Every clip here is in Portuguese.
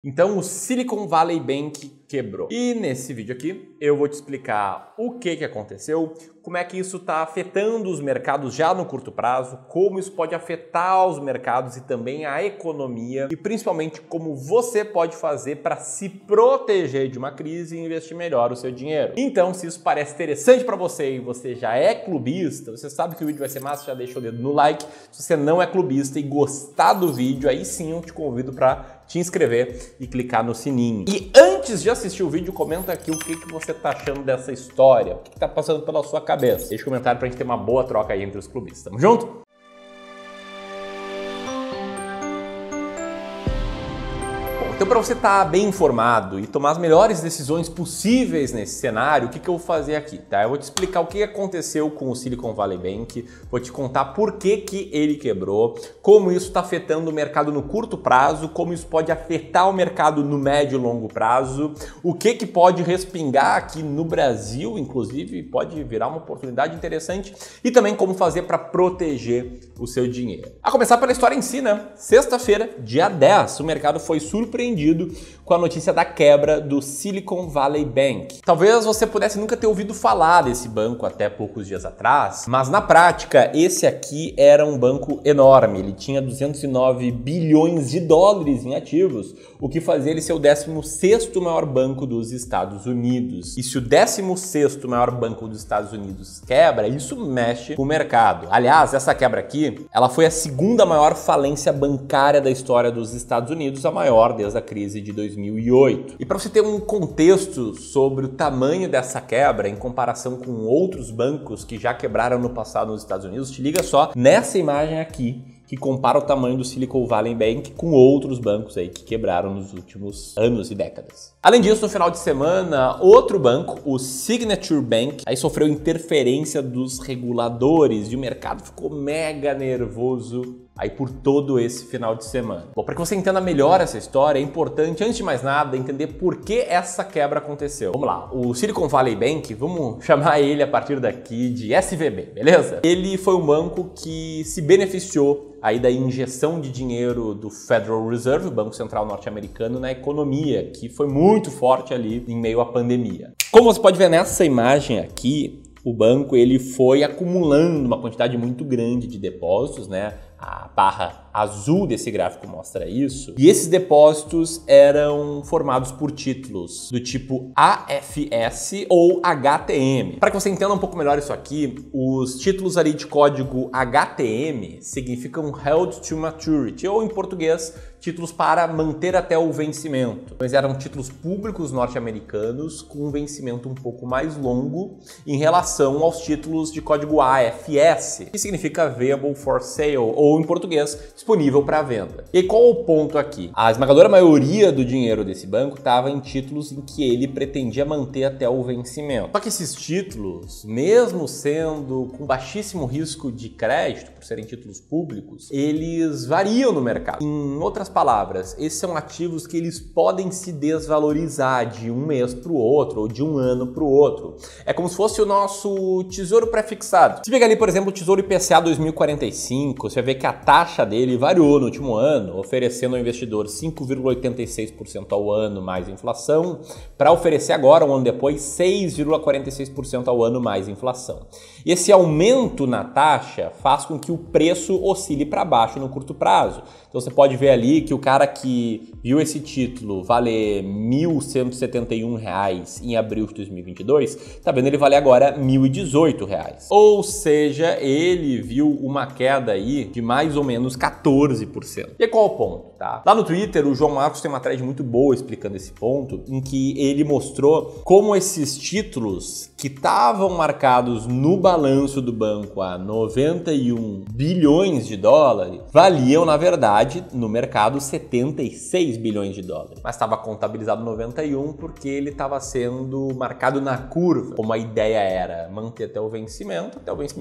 Então o Silicon Valley Bank quebrou. E nesse vídeo aqui eu vou te explicar o que aconteceu, como é que isso está afetando os mercados já no curto prazo, como isso pode afetar os mercados e também a economia e principalmente como você pode fazer para se proteger de uma crise e investir melhor o seu dinheiro. Então, se isso parece interessante para você e você já é clubista, você sabe que o vídeo vai ser massa, já deixa o dedo no like. Se você não é clubista e gostar do vídeo, aí sim eu te convido para te inscrever e clicar no sininho. E antes de assistir o vídeo, comenta aqui o que você tá achando dessa história, o que tá passando pela sua cabeça. Deixa um comentário pra gente ter uma boa troca aí entre os clubistas. Tamo junto? Então, para você estar bem informado e tomar as melhores decisões possíveis nesse cenário, o que eu vou fazer aqui, tá? Eu vou te explicar o que aconteceu com o Silicon Valley Bank, vou te contar por que ele quebrou, como isso está afetando o mercado no curto prazo, como isso pode afetar o mercado no médio e longo prazo, o que pode respingar aqui no Brasil, inclusive, pode virar uma oportunidade interessante, e também como fazer para proteger o seu dinheiro. A começar pela história em si, né? Sexta-feira, dia 10, o mercado foi surpreendido com a notícia da quebra do Silicon Valley Bank. Talvez você pudesse nunca ter ouvido falar desse banco até poucos dias atrás, mas na prática esse aqui era um banco enorme. Ele tinha 209 bilhões de dólares em ativos, o que fazia ele ser o 16º maior banco dos Estados Unidos. E se o 16º maior banco dos Estados Unidos quebra, isso mexe com o mercado. Aliás, essa quebra aqui, ela foi a segunda maior falência bancária da história dos Estados Unidos, a maior desde a crise de 2008. E para você ter um contexto sobre o tamanho dessa quebra em comparação com outros bancos que já quebraram no passado nos Estados Unidos, te liga só nessa imagem aqui, que compara o tamanho do Silicon Valley Bank com outros bancos aí que quebraram nos últimos anos e décadas. Além disso, no final de semana, outro banco, o Signature Bank, aí sofreu interferência dos reguladores e o mercado ficou mega nervoso aí por todo esse final de semana. Bom, para que você entenda melhor essa história, é importante, antes de mais nada, entender por que essa quebra aconteceu. Vamos lá, o Silicon Valley Bank, vamos chamar ele a partir daqui de SVB, beleza? Ele foi um banco que se beneficiou aí da injeção de dinheiro do Federal Reserve, o Banco Central norte-americano, na economia, que foi muito forte ali em meio à pandemia. Como você pode ver nessa imagem aqui, o banco ele foi acumulando uma quantidade muito grande de depósitos, né? A barra azul desse gráfico mostra isso. E esses depósitos eram formados por títulos do tipo AFS ou HTM. Para que você entenda um pouco melhor isso aqui, os títulos ali de código HTM significam Held to Maturity, ou em português, títulos para manter até o vencimento. Eles eram títulos públicos norte-americanos com um vencimento um pouco mais longo em relação aos títulos de código AFS, que significa Available for Sale, ou em português, disponível para venda. E qual o ponto aqui? A esmagadora maioria do dinheiro desse banco estava em títulos em que ele pretendia manter até o vencimento. Só que esses títulos, mesmo sendo com baixíssimo risco de crédito, por serem títulos públicos, eles variam no mercado. Em outras palavras, esses são ativos que eles podem se desvalorizar de um mês para o outro ou de um ano para o outro. É como se fosse o nosso tesouro pré-fixado. Se pegar ali, por exemplo, o Tesouro IPCA 2045, você vai ver que a taxa dele variou no último ano, oferecendo ao investidor 5,86% ao ano mais inflação, para oferecer agora, um ano depois, 6,46% ao ano mais inflação. E esse aumento na taxa faz com que o preço oscile para baixo no curto prazo. Então você pode ver ali que o cara que viu esse título valer R$ 1.171 em abril de 2022, tá vendo ele valer agora R$ 1.018. Ou seja, ele viu uma queda aí de mais ou menos 14%. E qual é o ponto, tá? Lá no Twitter, o João Marcos tem uma thread muito boa explicando esse ponto, em que ele mostrou como esses títulos que estavam marcados no balanço do banco a 91 bilhões de dólares, valiam, na verdade, no mercado 76 bilhões de dólares. Mas estava contabilizado 91 porque ele estava sendo marcado na curva, como a ideia era manter até o vencimento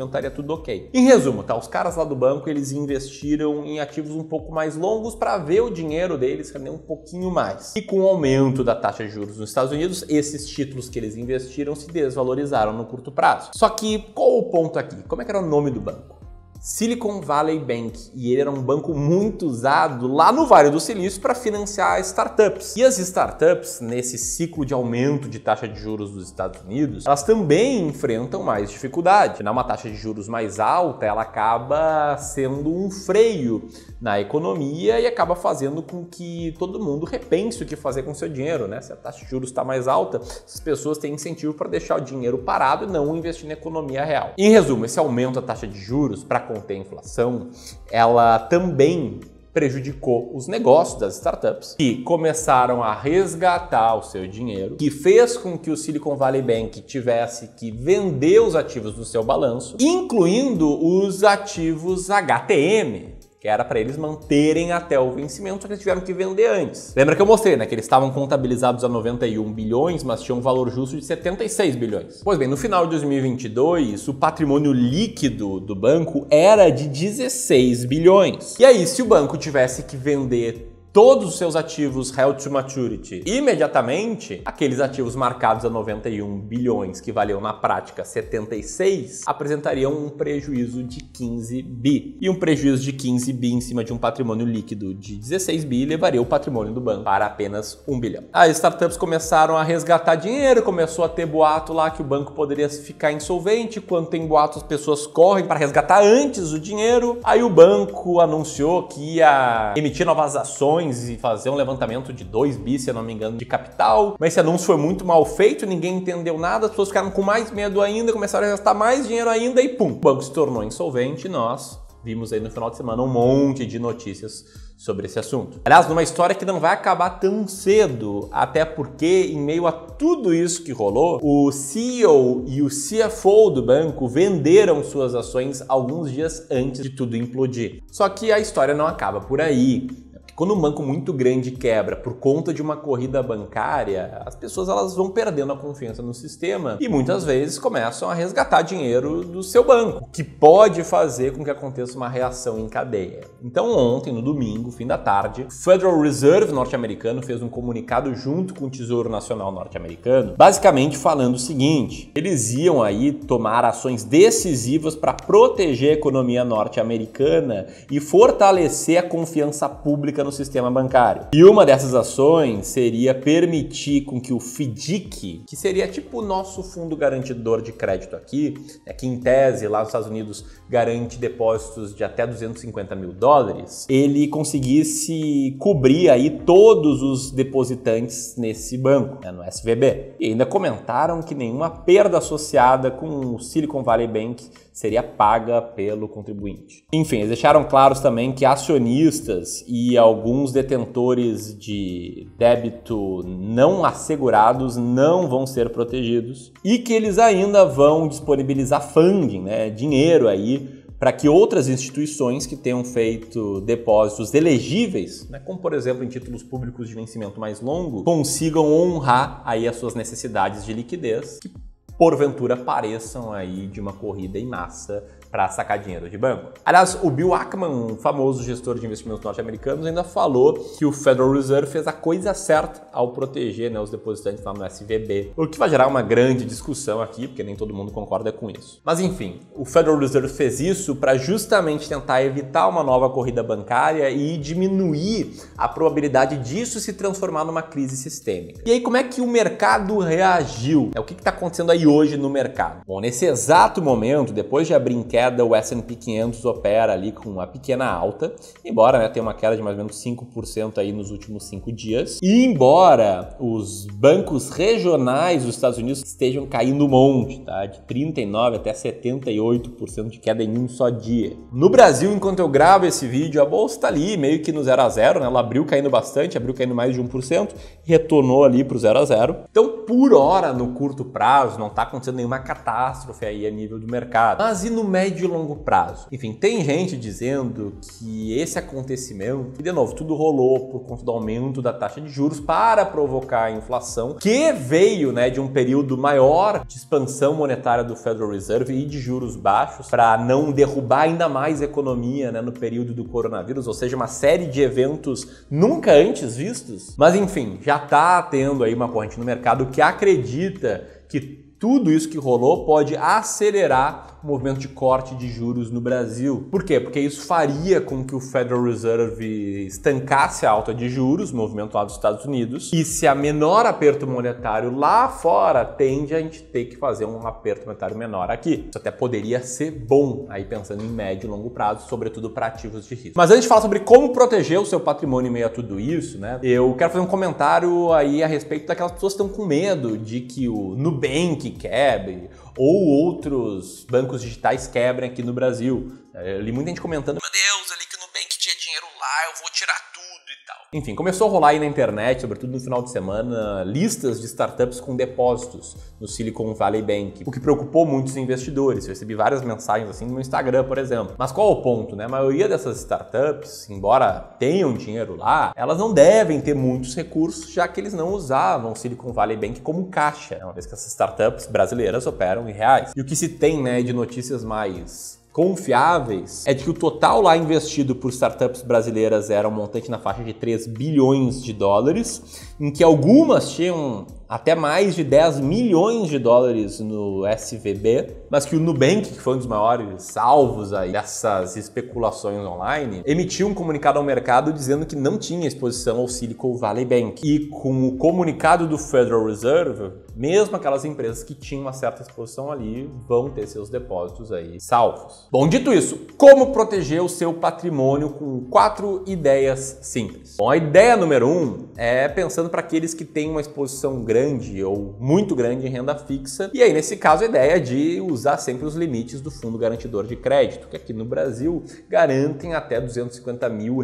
estaria tudo ok. Em resumo, tá? Os caras lá do banco, eles investiram em ativos um pouco mais longos para ver o dinheiro deles render um pouquinho mais. E com o aumento da taxa de juros nos Estados Unidos, esses títulos que eles investiram se desvalorizaram no curto prazo. Só que qual o ponto aqui? Como é que era o nome do banco? Silicon Valley Bank, e ele era um banco muito usado lá no Vale do Silício para financiar startups. E as startups, nesse ciclo de aumento de taxa de juros dos Estados Unidos, elas também enfrentam mais dificuldade. Afinal, uma taxa de juros mais alta, ela acaba sendo um freio na economia e acaba fazendo com que todo mundo repense o que fazer com o seu dinheiro, né? Se a taxa de juros está mais alta, as pessoas têm incentivo para deixar o dinheiro parado e não investir na economia real. Em resumo, esse aumento da taxa de juros para conter a inflação, ela também prejudicou os negócios das startups, que começaram a resgatar o seu dinheiro, que fez com que o Silicon Valley Bank tivesse que vender os ativos do seu balanço, incluindo os ativos HTM, que era para eles manterem até o vencimento, só que eles tiveram que vender antes. Lembra que eu mostrei, né? Que eles estavam contabilizados a 91 bilhões, mas tinham um valor justo de 76 bilhões. Pois bem, no final de 2022, o patrimônio líquido do banco era de 16 bilhões. E aí, se o banco tivesse que vender todos os seus ativos held to maturity imediatamente, aqueles ativos marcados a 91 bilhões, que valiam na prática 76, apresentariam um prejuízo de 15 bi. E um prejuízo de 15 bi em cima de um patrimônio líquido de 16 bi levaria o patrimônio do banco para apenas 1 bilhão. As startups começaram a resgatar dinheiro, começou a ter boato lá que o banco poderia ficar insolvente. Quando tem boato, as pessoas correm para resgatar antes o dinheiro. Aí o banco anunciou que ia emitir novas ações e fazer um levantamento de 2 bi, se eu não me engano, de capital. Mas esse anúncio foi muito mal feito, ninguém entendeu nada, as pessoas ficaram com mais medo ainda, começaram a gastar mais dinheiro ainda e pum, o banco se tornou insolvente e nós vimos aí no final de semana um monte de notícias sobre esse assunto. Aliás, numa história que não vai acabar tão cedo, até porque em meio a tudo isso que rolou, o CEO e o CFO do banco venderam suas ações alguns dias antes de tudo implodir. Só que a história não acaba por aí. Quando um banco muito grande quebra por conta de uma corrida bancária, as pessoas elas vão perdendo a confiança no sistema e muitas vezes começam a resgatar dinheiro do seu banco, o que pode fazer com que aconteça uma reação em cadeia. Então ontem, no domingo, fim da tarde, o Federal Reserve norte-americano fez um comunicado junto com o Tesouro Nacional norte-americano, basicamente falando o seguinte: eles iam aí tomar ações decisivas para proteger a economia norte-americana e fortalecer a confiança pública no sistema bancário. E uma dessas ações seria permitir com que o FDIC, que seria tipo o nosso fundo garantidor de crédito aqui, que em tese lá nos Estados Unidos garante depósitos de até 250 mil dólares, ele conseguisse cobrir aí todos os depositantes nesse banco, no SVB. E ainda comentaram que nenhuma perda associada com o Silicon Valley Bank seria paga pelo contribuinte. Enfim, eles deixaram claros também que acionistas e alguns detentores de débito não assegurados não vão ser protegidos e que eles ainda vão disponibilizar funding, dinheiro aí, para que outras instituições que tenham feito depósitos elegíveis, como por exemplo em títulos públicos de vencimento mais longo, consigam honrar aí as suas necessidades de liquidez, que porventura pareçam aí de uma corrida em massa para sacar dinheiro de banco. Aliás, o Bill Ackman, um famoso gestor de investimentos norte-americanos, ainda falou que o Federal Reserve fez a coisa certa ao proteger os depositantes lá no SVB, o que vai gerar uma grande discussão aqui, porque nem todo mundo concorda com isso. Mas enfim, o Federal Reserve fez isso para justamente tentar evitar uma nova corrida bancária e diminuir a probabilidade disso se transformar numa crise sistêmica. E aí, como é que o mercado reagiu? O que está acontecendo aí hoje no mercado? Bom, nesse exato momento, depois de abrir em queda, o S&P 500 opera ali com uma pequena alta, embora tenha uma queda de mais ou menos 5% aí nos últimos 5 dias, e embora os bancos regionais dos Estados Unidos estejam caindo um monte, de 39% até 78% de queda em um só dia. No Brasil, enquanto eu gravo esse vídeo, a bolsa está ali meio que no 0 a 0, ela abriu caindo bastante, abriu caindo mais de 1%, retornou ali para o 0 a 0. Então, por hora, no curto prazo, não está acontecendo nenhuma catástrofe aí a nível do mercado. Mas e no médio e longo prazo? Enfim, tem gente dizendo que esse acontecimento, e de novo, tudo rolou por conta do aumento da taxa de juros para provocar a inflação, que veio de um período maior de expansão monetária do Federal Reserve e de juros baixos para não derrubar ainda mais a economia no período do coronavírus, ou seja, uma série de eventos nunca antes vistos. Mas enfim, já está tendo aí uma corrente no mercado que acredita que tudo isso que rolou pode acelerar o movimento de corte de juros no Brasil. Por quê? Porque isso faria com que o Federal Reserve estancasse a alta de juros, movimento lá dos Estados Unidos, e se há menor aperto monetário lá fora, tende a gente ter que fazer um aperto monetário menor aqui. Isso até poderia ser bom, aí pensando em médio e longo prazo, sobretudo para ativos de risco. Mas antes de falar sobre como proteger o seu patrimônio em meio a tudo isso, né, eu quero fazer um comentário aí a respeito daquelas pessoas que estão com medo de que o Nubank quebre ou outros bancos digitais quebrem aqui no Brasil. Eu li muita gente comentando, meu Deus, ali que o Nubank tinha dinheiro lá, eu vou tirar tudo e tal. Enfim, começou a rolar aí na internet, sobretudo no final de semana, listas de startups com depósitos no Silicon Valley Bank, o que preocupou muitos investidores. Eu recebi várias mensagens assim no meu Instagram, por exemplo. Mas qual é o ponto, né? A maioria dessas startups, embora tenham dinheiro lá, elas não devem ter muitos recursos, já que eles não usavam o Silicon Valley Bank como caixa, uma vez que essas startups brasileiras operam em reais. E o que se tem, né, de notícias mais confiáveis é de que o total lá investido por startups brasileiras era um montante na faixa de 3 bilhões de dólares, em que algumas tinham até mais de 10 milhões de dólares no SVB, mas que o Nubank, que foi um dos maiores alvos aí dessas especulações online, emitiu um comunicado ao mercado dizendo que não tinha exposição ao Silicon Valley Bank. E com o comunicado do Federal Reserve, mesmo aquelas empresas que tinham uma certa exposição ali vão ter seus depósitos aí salvos. Bom, dito isso, como proteger o seu patrimônio com 4 ideias simples? Bom, a ideia número 1 é pensando para aqueles que têm uma exposição grande ou muito grande em renda fixa, e aí nesse caso a ideia é de usar sempre os limites do Fundo Garantidor de Crédito, que aqui no Brasil garantem até R$250 mil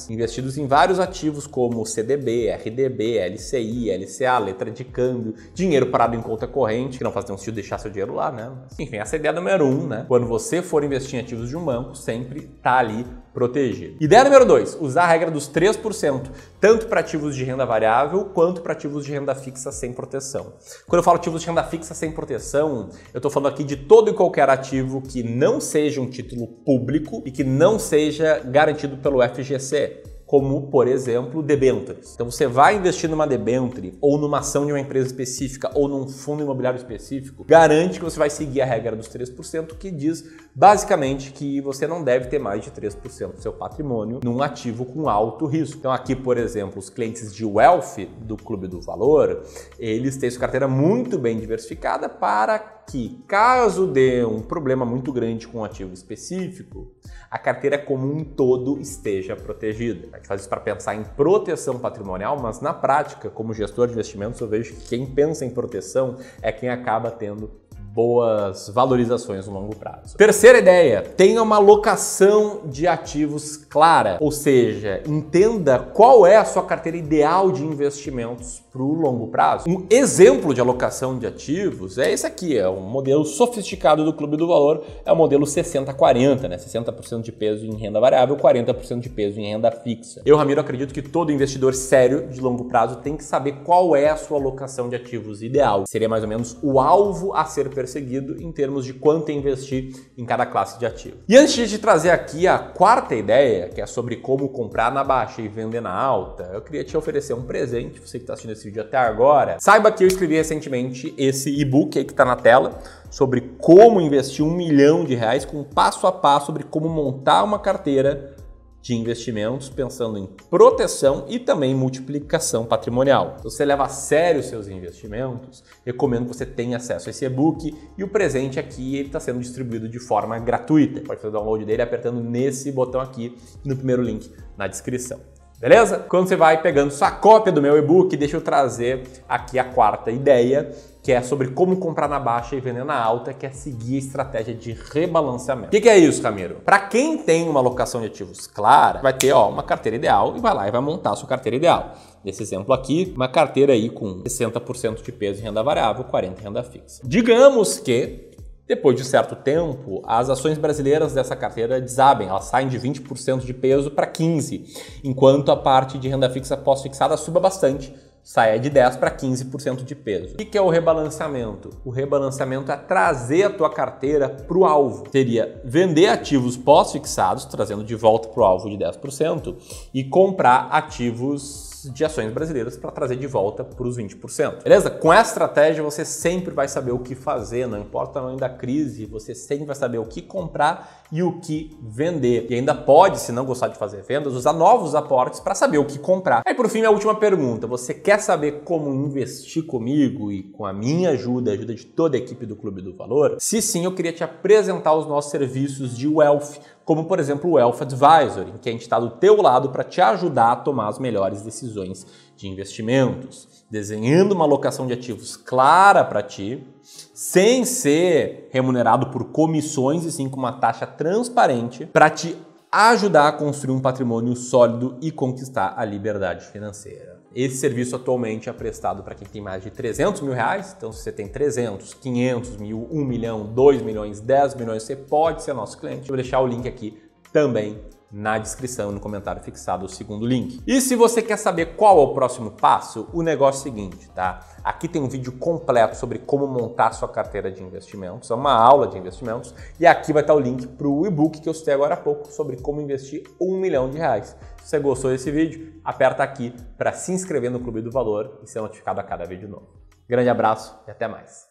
investidos em vários ativos como CDB, RDB, LCI, LCA, letra de câmbio, dinheiro parado em conta corrente, que não faz nenhum sentido deixar seu dinheiro lá, né? Enfim, essa é a ideia número 1, né? Quando você for investir em ativos de um banco, sempre tá ali protegido. Ideia número 2, usar a regra dos 3%, tanto para ativos de renda variável quanto para ativos de renda fixa sem proteção. Quando eu falo ativos de renda fixa sem proteção, eu estou falando aqui de todo e qualquer ativo que não seja um título público e que não seja garantido pelo FGC, como, por exemplo, debêntures. Então você vai investir numa debênture ou numa ação de uma empresa específica ou num fundo imobiliário específico, garante que você vai seguir a regra dos 3%, que diz basicamente que você não deve ter mais de 3% do seu patrimônio num ativo com alto risco. Então aqui, por exemplo, os clientes de Wealth do Clube do Valor, eles têm sua carteira muito bem diversificada para que, caso dê um problema muito grande com um ativo específico, a carteira como um todo esteja protegida. A gente faz isso para pensar em proteção patrimonial, mas na prática, como gestor de investimentos, eu vejo que quem pensa em proteção é quem acaba tendo boas valorizações no longo prazo. Terceira ideia, tenha uma alocação de ativos clara, ou seja, entenda qual é a sua carteira ideal de investimentos para o longo prazo. Um exemplo de alocação de ativos é esse aqui, é um modelo sofisticado do Clube do Valor, é o modelo 60-40, né? 60% de peso em renda variável, 40% de peso em renda fixa. Eu, Ramiro, acredito que todo investidor sério de longo prazo tem que saber qual é a sua alocação de ativos ideal. Seria mais ou menos o alvo a ser perseguido em termos de quanto investir em cada classe de ativo. E antes de trazer aqui a quarta ideia, que é sobre como comprar na baixa e vender na alta, eu queria te oferecer um presente, você que está assistindo esse vídeo até agora. Saiba que eu escrevi recentemente esse e-book aí que está na tela, sobre como investir R$1 milhão com passo a passo sobre como montar uma carteira de investimentos pensando em proteção e também multiplicação patrimonial. Se você leva a sério seus investimentos, recomendo que você tenha acesso a esse e-book, e o presente aqui ele está sendo distribuído de forma gratuita. Pode fazer o download dele apertando nesse botão aqui no primeiro link na descrição. Beleza? Quando você vai pegando sua cópia do meu e-book, deixa eu trazer aqui a quarta ideia, que é sobre como comprar na baixa e vender na alta, que é seguir a estratégia de rebalanceamento. O que é isso, Ramiro? Para quem tem uma alocação de ativos clara, vai ter uma carteira ideal e vai lá e vai montar a sua carteira ideal. Nesse exemplo aqui, uma carteira aí com 60% de peso em renda variável, 40% em renda fixa. Digamos que depois de certo tempo, as ações brasileiras dessa carteira desabem, elas saem de 20% de peso para 15%, enquanto a parte de renda fixa pós-fixada suba bastante, saia de 10% para 15% de peso. O que é o rebalanceamento? O rebalanceamento é trazer a tua carteira para o alvo. Seria vender ativos pós-fixados, trazendo de volta para o alvo de 10%, e comprar ativos de ações brasileiras para trazer de volta para os 20%. Beleza? Com essa estratégia você sempre vai saber o que fazer, não importa o tamanho da crise, você sempre vai saber o que comprar e o que vender. E ainda pode, se não gostar de fazer vendas, usar novos aportes para saber o que comprar. Aí por fim, a última pergunta, você quer saber como investir comigo e com a minha ajuda, a ajuda de toda a equipe do Clube do Valor? Se sim, eu queria te apresentar os nossos serviços de Wealth, como por exemplo o Wealth Advisor, em que a gente está do teu lado para te ajudar a tomar as melhores decisões de investimentos, desenhando uma alocação de ativos clara para ti, sem ser remunerado por comissões e sim com uma taxa transparente para te ajudar a construir um patrimônio sólido e conquistar a liberdade financeira. Esse serviço atualmente é prestado para quem tem mais de 300 mil reais, então se você tem 300, 500 mil, 1 milhão, 2 milhões, 10 milhões, você pode ser nosso cliente. Eu vou deixar o link aqui também na descrição, no comentário fixado, o segundo link. E se você quer saber qual é o próximo passo, o negócio é o seguinte, tá? Aqui tem um vídeo completo sobre como montar sua carteira de investimentos, é uma aula de investimentos, e aqui vai estar o link para o e-book que eu citei agora há pouco sobre como investir 1 milhão de reais. Se você gostou desse vídeo, aperta aqui para se inscrever no Clube do Valor e ser notificado a cada vídeo novo. Grande abraço e até mais!